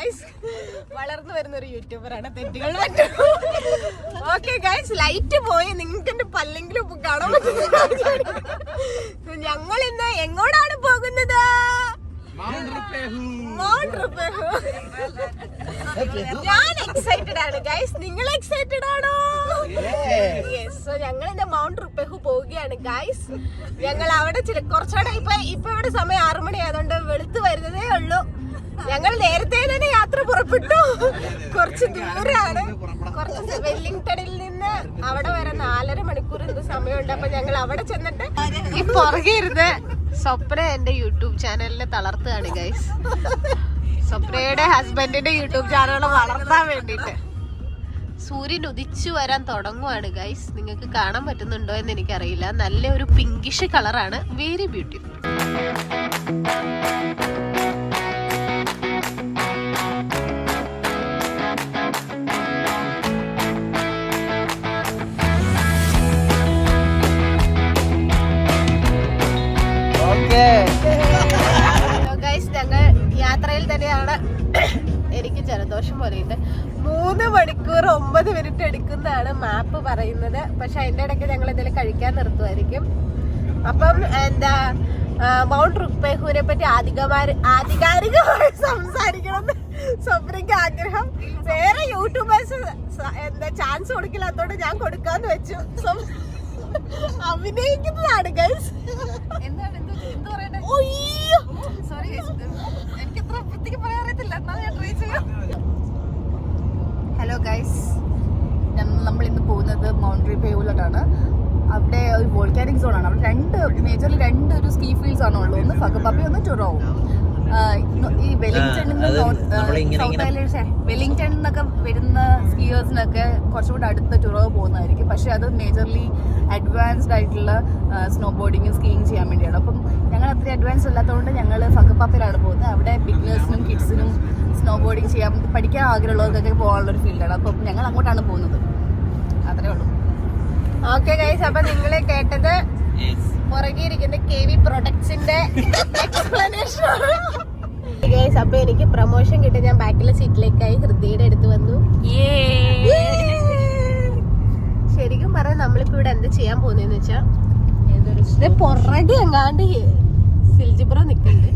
Guys. വളർന്നു വരുന്ന ഒരു യൂട്യൂബറാണ്, തെറ്റുകൾ ഓക്കെ ഗൈസ്. ലൈറ്റ് പോയി, നിങ്ങൾക്ക് എന്റെ പല്ലെങ്കിലും കാണാൻ പറ്റുന്നത്. ഞങ്ങൾ ഇന്ന് എങ്ങോട്ടാണ് പോകുന്നത്? ഞാൻ എക്സൈറ്റഡ് ആണ് ഗൈസ്. നിങ്ങൾ എക്സൈറ്റഡ് ആണോ? യെസ്. സോ ഞങ്ങൾ ഇന്ന് മൗണ്ട് റുപേഹു പോവുകയാണ് ഗൈസ്. ഞങ്ങൾ അവിടെ കുറച്ചുകൂടെ ഇപ്പൊ ഇവിടെ സമയം 6 മണി ആയതുകൊണ്ട് വെളുത്ത് വരുന്നതേ ഉള്ളൂ. ഞങ്ങൾ നേരത്തെ തന്നെ യാത്ര പുറപ്പെട്ടു. കുറച്ച് ദൂരാണ്, കുറച്ച് വെല്ലിംഗ്ടണിൽ നിന്ന് അവിടെ വരെ 4.5 മണിക്കൂർ സമയമുണ്ട്. അപ്പൊ ഞങ്ങൾ അവിടെ ചെന്നിട്ട് ഈ പുറകെ ഇരുന്ന് സ്വപ്ന എന്റെ യൂട്യൂബ് ചാനലിനെ തളർത്തുകയാണ് ഗൈസ്. സ്വപ്നയുടെ ഹസ്ബൻഡിന്റെ യൂട്യൂബ് ചാനൽ വളർത്താൻ വേണ്ടിട്ട് സൂര്യൻ ഉദിച്ചു വരാൻ തുടങ്ങുവാണ് ഗൈസ്. നിങ്ങൾക്ക് കാണാൻ പറ്റുന്നുണ്ടോ എന്ന് എനിക്കറിയില്ല. നല്ല ഒരു പിങ്കിഷ് കളറാണ്, വെരി ബ്യൂട്ടിഫുൾ. ഞങ്ങൾ യാത്രയിൽ തന്നെയാണ്. എനിക്ക് ജലദോഷം പോലെയുണ്ട്. 3 മണിക്കൂർ 9 മിനിറ്റ് എടുക്കുന്നതാണ് മാപ്പ് പറയുന്നത്. പക്ഷെ അതിന്റെ ഇടയ്ക്ക് ഞങ്ങൾ എന്തെങ്കിലും കഴിക്കാൻ നിർത്തുമായിരിക്കും. അപ്പം എന്താ മൗണ്ട് റുപേഹുവിനെ പറ്റി ആധികാരികമായി സംസാരിക്കണം സ്വപ്നയ്ക്ക് ആഗ്രഹം. വേറെ യൂട്യൂബേഴ്സ് എന്താ ചാൻസ് കൊടുക്കില്ലാത്തോണ്ട് ഞാൻ കൊടുക്കാന്ന് വെച്ചു. അഭിനയിക്കുന്നതാണ് ഗൈസ്. ഹലോ ഗൈസ്, നമ്മൾ ഇന്ന് പോകുന്നത് മൗണ്ട് റുപേഹുവിലോട്ടാണ്. അവിടെ ഒരു വോൾക്കാനിക് സോൺ ആണ്. അവിടെ മേജർലി രണ്ട് ഒരു സ്കീ ഫീൽഡ്സ് ആണ് ഉള്ളത്. ഒന്ന് ഫഗബാബി, ഒന്ന് ടുറോവ്. ഈ വെല്ലിംഗ്ടണിൽ നിന്നൊക്കെ വരുന്ന സ്കീയേഴ്സിനൊക്കെ കുറച്ചുകൂടി അടുത്ത് ടുറോവ് പോകുന്നതായിരിക്കും. പക്ഷെ അത് മേജർലി അഡ്വാൻസ്ഡ് ആയിട്ടുള്ള സ്നോ ബോർഡിങ്ങും സ്കീയിങ് ചെയ്യാൻ വേണ്ടിയാണ്. അപ്പം ഞങ്ങൾ അത്ര അഡ്വാൻസ് അല്ലാത്തതുകൊണ്ട് ഞങ്ങൾ ഫഗബാബിലാണ് പോകുന്നത്. അവിടെ ബിഗിനേഴ്സിനും കിഡ്സിനും സ്നോ ബോർഡിങ് പഠിക്കാൻ ആഗ്രഹമുള്ളവർക്കൊക്കെ പോകാനുള്ളൊരു ഫീൽഡാണ്. അപ്പം ഞങ്ങൾ അങ്ങോട്ടാണ് പോകുന്നത്. അത്രേ ഉള്ളൂ. ഓക്കെ ഗൈസ്, അപ്പൊ നിങ്ങളെ കേട്ടത് പുറകിരിക്കുന്ന KV പ്രൊഡക്ട്സിന്റെ എക്സ്പ്ലനേഷൻ. ഗൈസ്, അപ്പൊ എനിക്ക് പ്രൊമോഷൻ കിട്ടി. ഞാൻ ബാക്കിലെ സീറ്റിലേക്കായി ഹൃദയയുടെ അടുത്ത് വന്നു. ശരിക്കും പറയാൻ നമ്മളിപ്പോ ഇവിടെ എന്താ ചെയ്യാൻ പോകുന്നതെന്ന് വെച്ചാ പുറകെ എങ്ങാണ്ട് സിൽജിബ്രോ നിൽക്കുന്നുണ്ട്.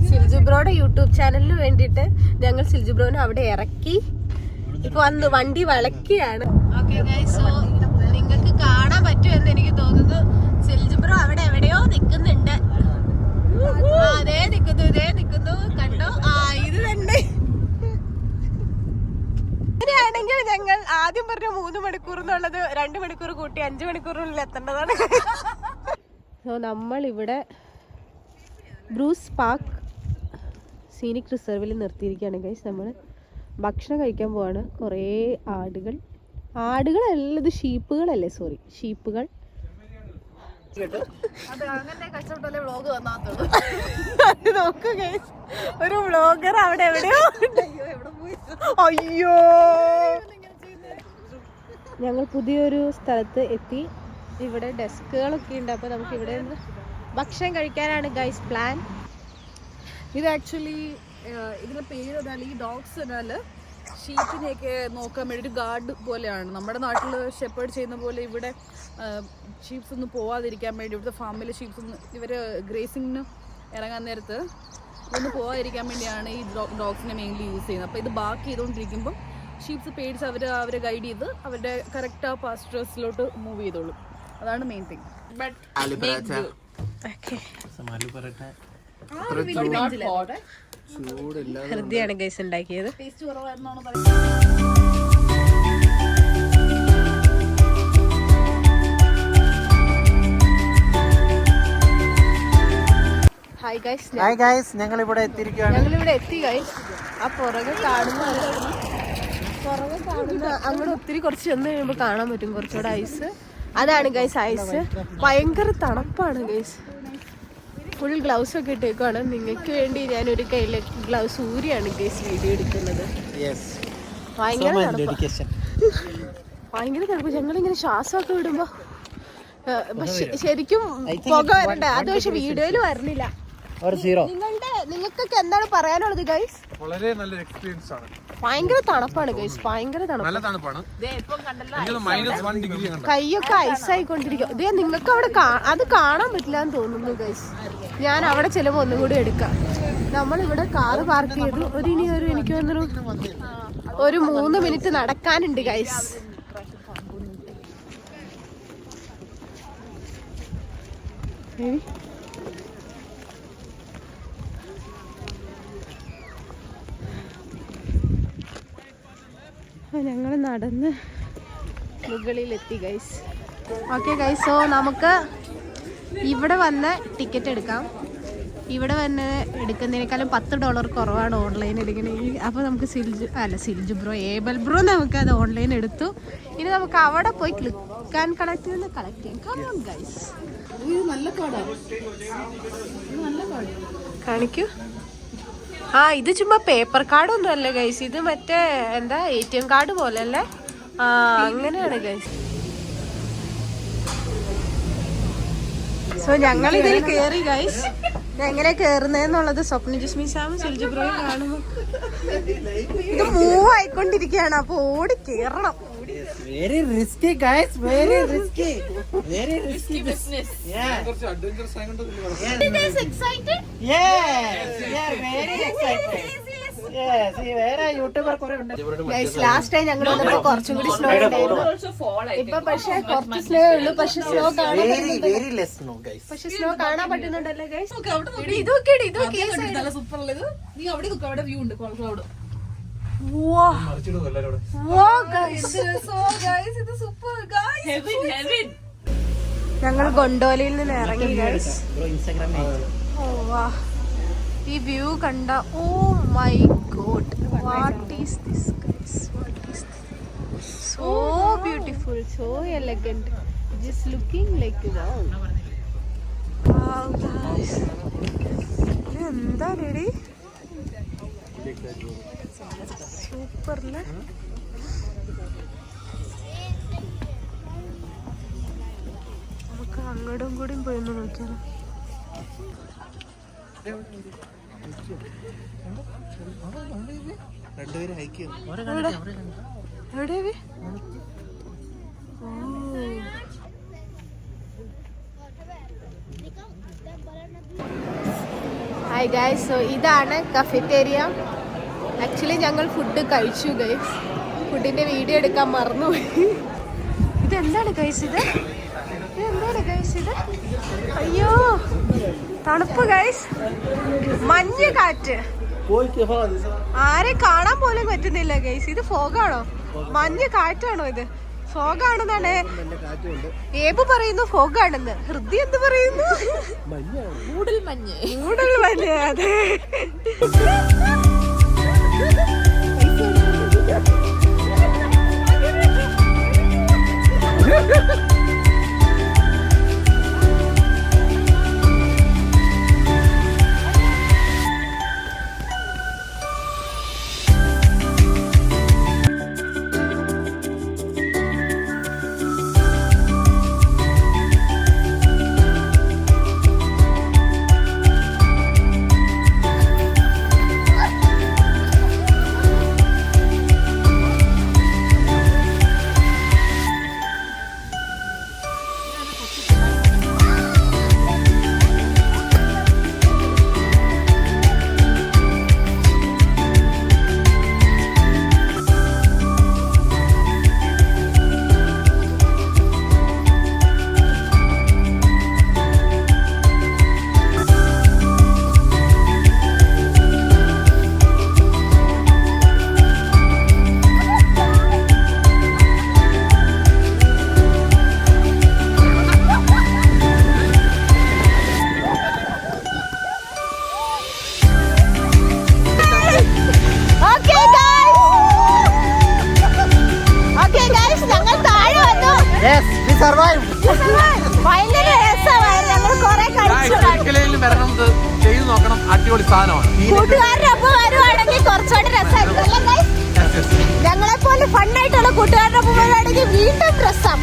സിൽജിബ്രോയുടെ യൂട്യൂബ് ചാനലിന് വേണ്ടിയിട്ട് ഞങ്ങൾ സിൽജിബ്രോനെ അവിടെ ഇറക്കി ഇപ്പൊ വന്ന് വണ്ടി വളക്കുകയാണ്. ഓക്കെ ഗൈസ്, സോ നിങ്ങൾക്ക് കാണാൻ പറ്റുമെന്ന് എനിക്ക് തോന്നുന്നു. സിൽജിബ്രോ അവിടെ എവിടെയോ നിൽക്കുന്നുണ്ട്. അതേ നിൽക്കുന്നു കണ്ടോ? ഇത് തന്നെ. അങ്ങനെയാണെങ്കിൽ ഞങ്ങൾ ആദ്യം പറഞ്ഞ 3 മണിക്കൂർ എന്നുള്ളത് 2 മണിക്കൂർ കൂട്ടി 5 മണിക്കൂറിനുള്ളിൽ എത്തേണ്ടതാണ്. സോ നമ്മളിവിടെ ബ്രൂസ് പാർക്ക് സീനിക് റിസർവിൽ നിർത്തിയിരിക്കുകയാണ് ഗൈസ്. നമ്മൾ ഭക്ഷണം കഴിക്കാൻ പോവാണ്. കുറേ ആടുകളല്ല, ഇത് ഷീപ്പുകളല്ലേ, സോറി ഷീപ്പുകൾ. നോക്കൂ ഗൈസ്, ഒരു വ്ളോഗർ അവിടെ എവിടെയോ. അയ്യോ, ഞങ്ങൾ പുതിയൊരു സ്ഥലത്ത് എത്തി. ഇവിടെ ഡെസ്കുകളൊക്കെ ഉണ്ട്. അപ്പോൾ നമുക്ക് ഇവിടെ നിന്ന് ഭക്ഷണം കഴിക്കാനാണ് ഗൈസ് പ്ലാൻ. ഇത് ആക്ച്വലി ഇതിന്റെ പേര് പറഞ്ഞാൽ ഈ ഡോഗ്സ് പറഞ്ഞാൽ ഷീപ്പിനെയൊക്കെ നോക്കാൻ വേണ്ടി ഒരു ഗാർഡ് പോലെയാണ്. നമ്മുടെ നാട്ടിൽ ഷെപ്പേർഡ് ചെയ്യുന്ന പോലെ ഇവിടെ ഷീപ്സ് ഒന്നും പോവാതിരിക്കാൻ വേണ്ടി, ഇവിടുത്തെ ഫാമിലെ ഷീപ്സ് ഒന്നും ഇവർ ഗ്രേസിങ്ങിന് ഇറങ്ങാൻ നേരത്ത് ഇതൊന്നും പോവാതിരിക്കാൻ വേണ്ടിയാണ് ഈ ഡോഗ്സിനെ മെയിൻലി യൂസ് ചെയ്യുന്നത്. അപ്പോൾ ഇത് ബാക്കി ചെയ്തുകൊണ്ടിരിക്കുമ്പോൾ ഷീപ്സ് പേടിച്ച് അവരെ ഗൈഡ് ചെയ്ത് അവരുടെ കറക്റ്റ് ആ പാസ്റ്റേഴ്സിലോട്ട് മൂവ് ചെയ്തോളും. അതാണ് മെയിൻ തിങ്. ഹൃദയാണ് ഗൈസ് ഉണ്ടാക്കിയത്. ടേസ്റ്റ് കുറവായിരുന്നാണ് പറയുന്നത്. ഹായ് ഗൈസ്, ഞങ്ങളിവിടെ എത്തി ഗൈസ്. ആ പുറകെ കാണുന്ന അങ്ങോട്ട് ഒത്തിരി കുറച്ച് ചെന്ന് കഴിയുമ്പോൾ കാണാൻ പറ്റും കുറച്ചുകൂടെ ഐസ്. അതാണ് ഗൈസ് ഐസ്. ഭയങ്കര തണുപ്പാണ് ഗൈസ്. ഫുൾ ഗ്ലൗസ് ഒക്കെ ഇട്ടേക്കുവാണ്. നിങ്ങൾക്ക് വേണ്ടി ഞാനൊരു കയ്യിൽ ഗ്ലൗസ് ഊരിയാണ് ഗൈസ് വീഡിയോ എടുക്കുന്നത്. ഭയങ്കര തണുപ്പ്. ഞങ്ങളിങ്ങനെ ശ്വാസമൊക്കെ വിടുമ്പോ ശരിക്കും പുക വരണ്ട. അത് പക്ഷെ വീഡിയോയിൽ വരണില്ല. നിങ്ങളുടെ നിങ്ങൾക്കൊക്കെ എന്താണ് പറയാനുള്ളത് ഗൈസ്? വളരെ നല്ല എക്സ്പീരിയൻസ് ആണ്. ഭയങ്കര തണുപ്പാണ് ഗൈസ്, ഭയങ്കര നല്ല തണുപ്പാണ്. -1 ഡിഗ്രി കൈയൊക്കെ ഐസായിക്കൊണ്ടിരിക്കും. ഇതേ നിങ്ങൾക്ക് അവിടെ അത് കാണാൻ പറ്റില്ല എന്ന് തോന്നുന്നു ഗൈസ്. ഞാൻ അവിടെ ചെല്ലുമ്പോൾ ഒന്നും കൂടി എടുക്കാം. നമ്മളിവിടെ കാറ് പാർക്ക് ചെയ്തു. എനിക്ക് തോന്നുന്നു ഒരു 3 മിനിറ്റ് നടക്കാനുണ്ട് ഗൈസ്. ഞങ്ങൾ നടന്ന് മുകളിലെത്തി ഗൈസ്. ഓക്കെ ഗൈസ്, സോ നമുക്ക് ഇവിടെ വന്ന് ടിക്കറ്റ് എടുക്കാം. ഇവിടെ വന്ന് എടുക്കുന്നതിനേക്കാളും $10 കുറവാണ് ഓൺലൈൻ എടുക്കണമെങ്കിൽ. അപ്പോൾ നമുക്ക് സിൽജു ബ്രോ ഏബൽ ബ്രോ നമുക്കത് ഓൺലൈൻ എടുത്തു. ഇനി നമുക്ക് അവിടെ പോയി ക്ലിക്ക് ആൻഡ് കളക്ട് ചെയ്യാം. Come on guys. കാണിക്കൂ. ഇത് ചുമ്മാ പേപ്പർ കാർഡ് ഒന്നും അല്ല ഗൈസ്, ഇത് മറ്റേ എന്താ ATM കാർഡ് പോലെ അല്ലേ? അങ്ങനെയാണ് ഗൈസ്. സോ ഞങ്ങൾ ഇതിൽ കേറി ഗൈസ്. എങ്ങനെ കേറുന്നതെന്നുള്ളത് സ്വപ്ന ജിസ്മി സാമും സിൽജു ബ്രോയും കാണുന്നു. ഇത് മൂവ് ആയിക്കൊണ്ടിരിക്കുകയാണ്, അപ്പൊ ഓടി കേറണം. Very risky guys, very risky business. Yeah. adventurous ആയതുകൊണ്ട് You guys excited? Yes, we are very excited. Yes, see വേറെ യൂട്യൂബർ കുറെ ഉണ്ട്. Guys, last time ഞങ്ങൾ വന്നപ്പോൾ കുറച്ചും കൂടി സ്നോ ഉണ്ടായിരുന്നു. ഇപ്പൊ പക്ഷേ കുറച്ച് സ്നോ ഉള്ളൂ. പക്ഷെ സ്നോ കാണാൻ very less snow guys. പക്ഷെ സ്നോ കാണാൻ പറ്റുന്നുണ്ടല്ലേ ഗൈസ്? സൂപ്പർ. നീ അവിടെ നിൽക്കും, അവിടെ വ്യൂ ഉണ്ട്. ക്ലൗഡ്. ഞങ്ങൾ ഗൊണ്ടോലയിൽ നിന്ന് ഇറങ്ങി ഗൈസ്. ഈ വ്യൂ കണ്ട oh my god, what is this guys? So beautiful, so elegant, just looking like എന്താ റെഡി? സൂപ്പർല്ലേ? നമുക്ക് അങ്ങോട്ടും കൂടിയും പോയൊന്ന് നോക്കിയാലോ. എവിടെ? ഹായ് ഗൈസ്, സോ ഇതാണ് കഫറ്റേരിയ. ആക്ച്വലി ഞങ്ങൾ ഫുഡ് കഴിച്ചു ഗൈസ്. ഫുഡിന്റെ വീഡിയോ എടുക്കാൻ മറന്നുപോയി. ഇതെന്താണ് ഗൈസ് ഇത്? അയ്യോ തണുപ്പ് ഗൈസ്, മഞ്ഞ് കാറ്റ്, ആരെ കാണാൻ പോലും പറ്റുന്നില്ല ഗൈസ്. ഇത് ഫോഗാണോ? മഞ്ഞ് കാറ്റാണോ? ഇത് ഫോഗാണെന്നാണ് ഏബ് പറയുന്നു, ഫോഗാണെന്ന്. ഹൃദയ എന്ത് പറയുന്നു? മൂടൽ മഞ്ഞ്. അതെ. അടിപൊളി സാധനമാണ്. കൂട്ടുകാരുടെ ഒപ്പം വരുവാണെങ്കിൽ കുറച്ചുകൂടി രസമായിരിക്കും. ഞങ്ങളെ പോലെ ഫണ്ണായിട്ടുള്ള കൂട്ടുകാരുടെ ഒപ്പം വരുവാണെങ്കിൽ വീണ്ടും രസം.